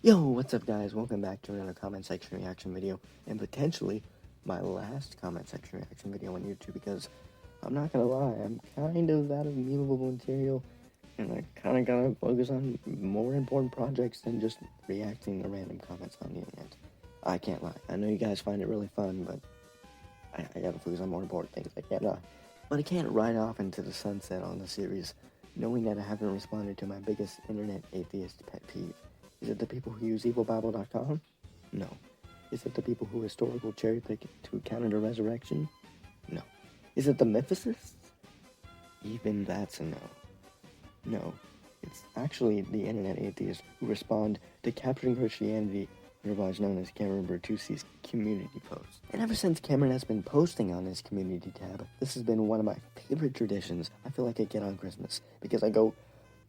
Yo, what's up guys? Welcome back to another comment section reaction video, and potentially my last comment section reaction video on YouTube, because I'm not gonna lie, I'm kind of out of memeable material, and I kind of gotta focus on more important projects than just reacting to random comments on the internet. I can't lie, I know you guys find it really fun, but I gotta focus on more important things, I can't lie. But I can't ride off into the sunset on the series, knowing that I haven't responded to my biggest internet atheist pet peeve. Is it the people who use evilbible.com? No. Is it the people who historical cherry pick to counter the resurrection? No. Is it the mythicists? Even that's a no. No. It's actually the internet atheists who respond to capturing Christianity, otherwise known as Cameron Bertucci's community post. And ever since Cameron has been posting on his community tab, this has been one of my favorite traditions I feel like I get on Christmas, because I go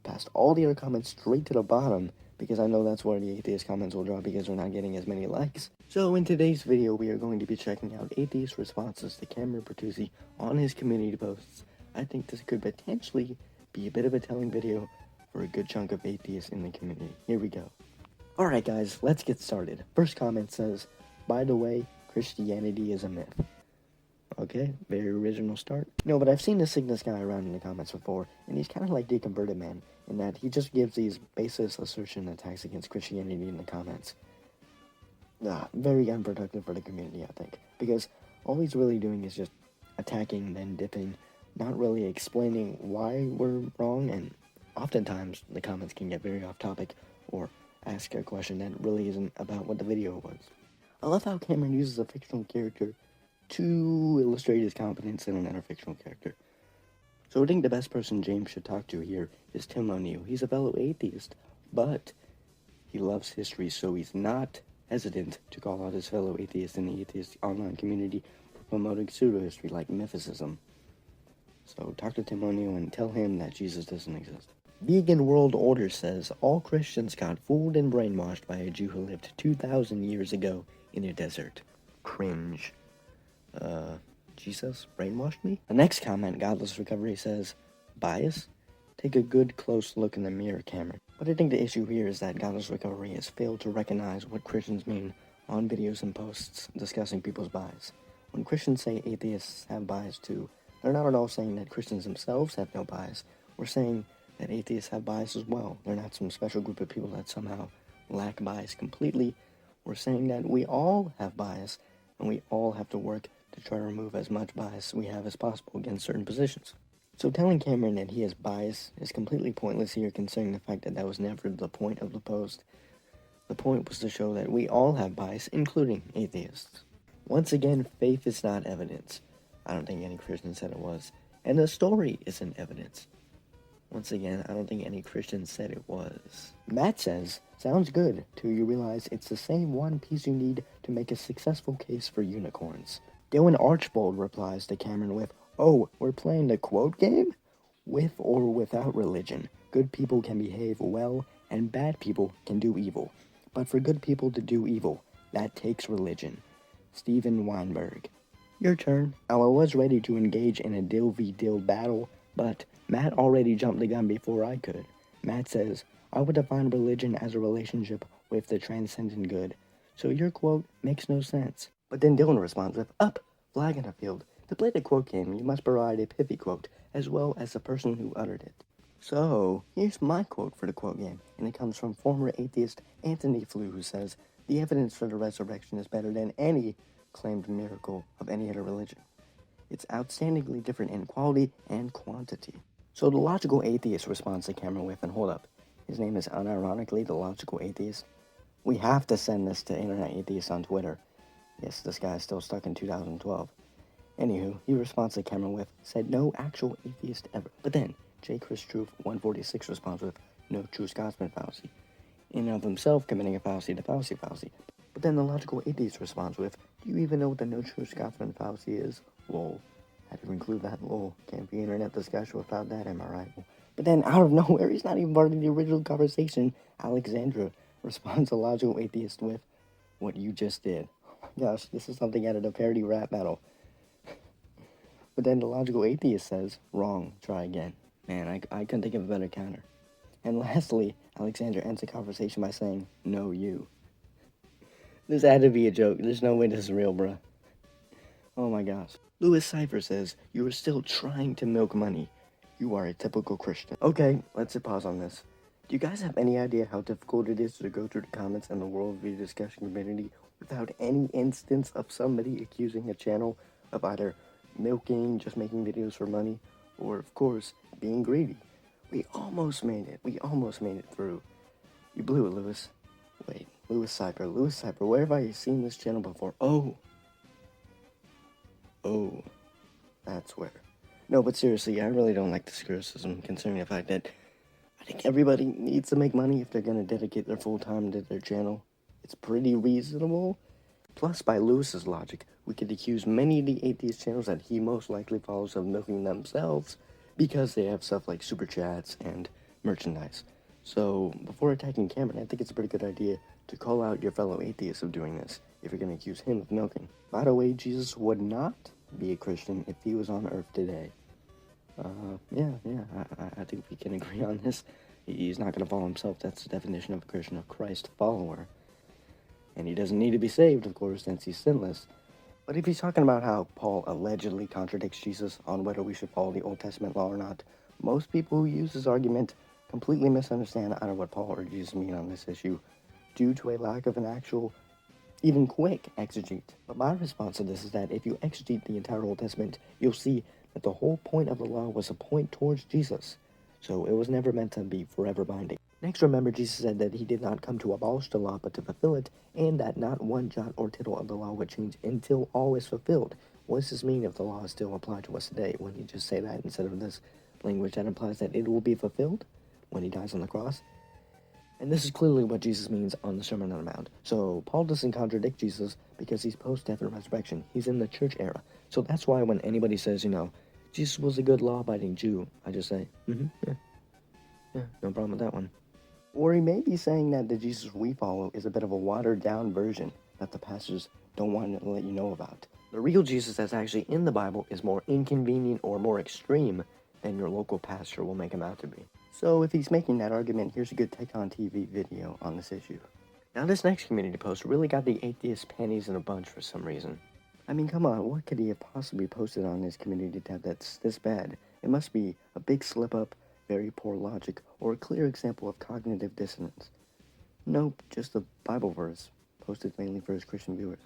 past all the other comments straight to the bottom, because I know that's where the atheist comments will drop because we're not getting as many likes. So in today's video, we are going to be checking out atheist responses to Cameron Bertucci on his community posts. I think this could potentially be a bit of a telling video for a good chunk of atheists in the community. Here we go. Alright guys, let's get started. First comment says, by the way, Christianity is a myth. Okay, very original start. No, but I've seen this Cygnus guy around in the comments before, and he's kind of like Deconverted Man, in that he just gives these baseless assertion attacks against Christianity in the comments. Very unproductive for the community, I think, because all he's really doing is just attacking, then dipping, not really explaining why we're wrong, and oftentimes the comments can get very off topic, or ask a question that really isn't about what the video was. I love how Cameron uses a fictional character to illustrate his competence in another fictional character. So I think the best person James should talk to here is Tim O'Neill. He's a fellow atheist, but he loves history, so he's not hesitant to call out his fellow atheists in the atheist online community for promoting pseudo-history like mythicism. So talk to Tim O'Neill and tell him that Jesus doesn't exist. Vegan World Order says all Christians got fooled and brainwashed by a Jew who lived 2,000 years ago in a desert. Cringe. Jesus brainwashed me? The next comment, Godless Recovery, says, bias? Take a good close look in the mirror, Cameron. But I think the issue here is that Godless Recovery has failed to recognize what Christians mean on videos and posts discussing people's bias. When Christians say atheists have bias too, they're not at all saying that Christians themselves have no bias. We're saying that atheists have bias as well. They're not some special group of people that somehow lack bias completely. We're saying that we all have bias, and we all have to work to try to remove as much bias we have as possible against certain positions. So telling Cameron that he has bias is completely pointless here, considering the fact that that was never the point of the post. The point was to show that we all have bias, including atheists. Once again, faith is not evidence. I don't think any Christian said it was. And the story isn't evidence. Once again, I don't think any Christian said it was. Matt says, sounds good, till you realize it's the same one piece you need to make a successful case for unicorns. Dylan Archbold replies to Cameron with, oh, we're playing the quote game? With or without religion, good people can behave well, and bad people can do evil. But for good people to do evil, that takes religion. Steven Weinberg. Your turn. Now, I was ready to engage in a Dill v. Dill battle, but Matt already jumped the gun before I could. Matt says, I would define religion as a relationship with the transcendent good. So your quote makes no sense. But then Dylan responds with, up, flag in a field. To play the quote game, you must provide a pithy quote, as well as the person who uttered it. So, here's my quote for the quote game, and it comes from former atheist Anthony Flew, who says, the evidence for the resurrection is better than any claimed miracle of any other religion. It's outstandingly different in quality and quantity. So the logical atheist responds to Cameron with, and hold up, his name is unironically the logical atheist. We have to send this to Internet Atheists on Twitter. Yes, this guy is still stuck in 2012. Anywho, he responds to Cameron with, said no actual atheist ever. But then, J. Chris Truth 146 responds with, no true Scotsman fallacy. In and of himself committing a fallacy to fallacy fallacy. But then the logical atheist responds with, do you even know what the no true Scotsman fallacy is? Lol. Had to include that lol. Can't be internet discussion without that, am I right? But then out of nowhere, he's not even part of the original conversation, Alexandra responds to logical atheist with, what you just did. Oh my gosh, this is something out of a parody rap battle. But then the logical atheist says, wrong, try again. Man, I couldn't think of a better counter. And lastly, Alexander ends the conversation by saying, "No, you." This had to be a joke. There's no way this is real, bruh. Oh my gosh. Lewis Cipher says, "You are still trying to milk money. You are a typical Christian." Okay, let's hit pause on this. Do you guys have any idea how difficult it is to go through the comments in the worldview discussion community without any instance of somebody accusing a channel of either milking, just making videos for money, or, of course, being greedy? We almost made it. We almost made it through. You blew it, Lewis. Wait, Lewis Cipher. Lewis Cipher, where have I seen this channel before? Oh, that's where. No, but seriously, I really don't like this criticism, considering the fact that I think everybody needs to make money if they're going to dedicate their full time to their channel. It's pretty reasonable. Plus, by Lewis's logic, we could accuse many of the atheist channels that he most likely follows of milking themselves because they have stuff like super chats and merchandise. So, before attacking Cameron, I think it's a pretty good idea to call out your fellow atheists of doing this if you're going to accuse him of milking. By the way, Jesus would not be a Christian if he was on earth today. I think we can agree on this. He's not going to follow himself. That's the definition of a Christian, a Christ follower. And he doesn't need to be saved, of course, since he's sinless. But if he's talking about how Paul allegedly contradicts Jesus on whether we should follow the Old Testament law or not, most people who use this argument completely misunderstand either what Paul or Jesus mean on this issue due to a lack of an actual, even quick exegete. But my response to this is that if you exegete the entire Old Testament, you'll see that the whole point of the law was a point towards Jesus, so it was never meant to be forever binding. Next, remember, Jesus said that he did not come to abolish the law, but to fulfill it, and that not one jot or tittle of the law would change until all is fulfilled. What does this mean if the law is still applied to us today? Wouldn't he just say that instead of this language that implies that it will be fulfilled when he dies on the cross? And this is clearly what Jesus means on the Sermon on the Mount. So Paul doesn't contradict Jesus because he's post-death and resurrection. He's in the church era. So that's why when anybody says, Jesus was a good law-abiding Jew, I just say, yeah, no problem with that one. Or he may be saying that the Jesus we follow is a bit of a watered-down version that the pastors don't want to let you know about. The real Jesus that's actually in the Bible is more inconvenient or more extreme than your local pastor will make him out to be. So if he's making that argument, here's a good Take On TV video on this issue. Now this next community post really got the atheist panties in a bunch for some reason. I mean, come on, what could he have possibly posted on his community tab that's this bad? It must be a big slip-up, very poor logic, or a clear example of cognitive dissonance. Nope, just a Bible verse, posted mainly for his Christian viewers.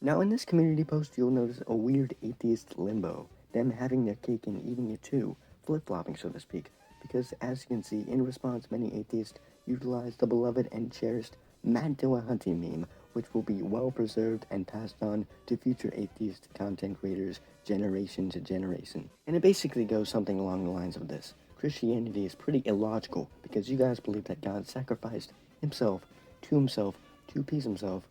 Now in this community post, you'll notice a weird atheist limbo, them having their cake and eating it too, flip-flopping so to speak, because as you can see, in response, many atheists utilize the beloved and cherished Matt Dillahunty meme, which will be well preserved and passed on to future atheist content creators generation to generation. And it basically goes something along the lines of this. Christianity is pretty illogical because you guys believe that God sacrificed himself, to appease himself,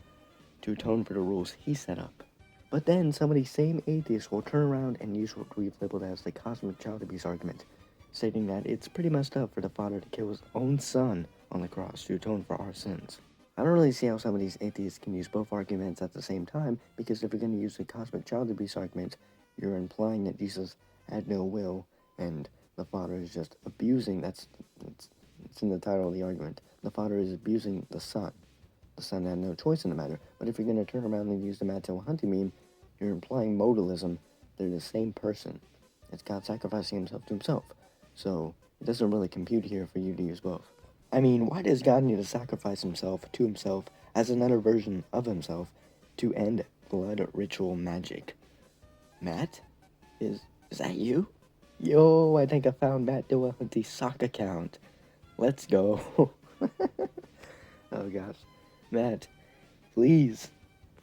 to atone for the rules he set up. But then some of these same atheists will turn around and use what we've labeled as the cosmic child abuse argument, stating that it's pretty messed up for the father to kill his own son on the cross to atone for our sins. I don't really see how some of these atheists can use both arguments at the same time, because if you're going to use the cosmic child abuse argument, you're implying that Jesus had no will, and the father is just abusing, it's in the title of the argument, the father is abusing the son. The son had no choice in the matter. But if you're going to turn around and use the Matt Dillahunty meme, you're implying modalism. They're the same person. It's God sacrificing himself to himself. So it doesn't really compute here for you to use both. I mean, why does God need to sacrifice himself to himself as another version of himself to end blood ritual magic? Matt? Is that you? Yo, I think I found Matt Dillahunty's sock account. Let's go. Oh gosh. Matt, please,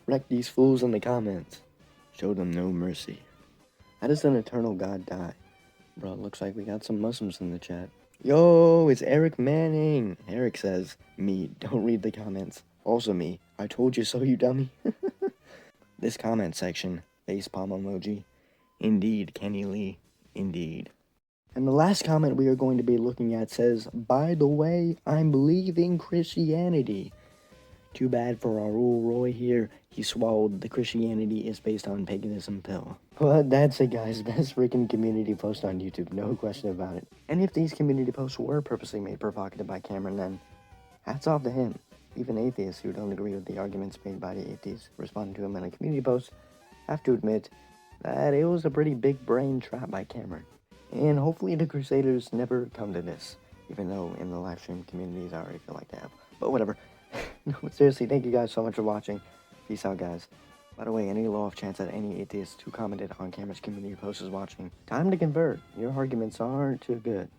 wreck these fools in the comments. Show them no mercy. How does an eternal God die? Bro, it looks like we got some Muslims in the chat. Yo, it's Eric Manning. Eric says, me, don't read the comments. Also me, I told you so, you dummy. This comment section, facepalm emoji. Indeed, Kenny Lee. Indeed. And the last comment we are going to be looking at says, by the way, I'm leaving Christianity. Too bad for Raul Roy here. He swallowed the Christianity is based on paganism pill. But that's it, guys. Best freaking community post on YouTube. No question about it. And if these community posts were purposely made provocative by Cameron, then hats off to him. Even atheists who don't agree with the arguments made by the atheists responding to him in a community post have to admit that it was a pretty big brain trap by Cameron. And hopefully the Crusaders never come to this, even though in the live stream communities I already feel like they have. But whatever. No, seriously, thank you guys so much for watching. Peace out, guys. By the way, any low-off chance that any atheist who commented on Cameron's community post is watching, time to convert. Your arguments aren't too good.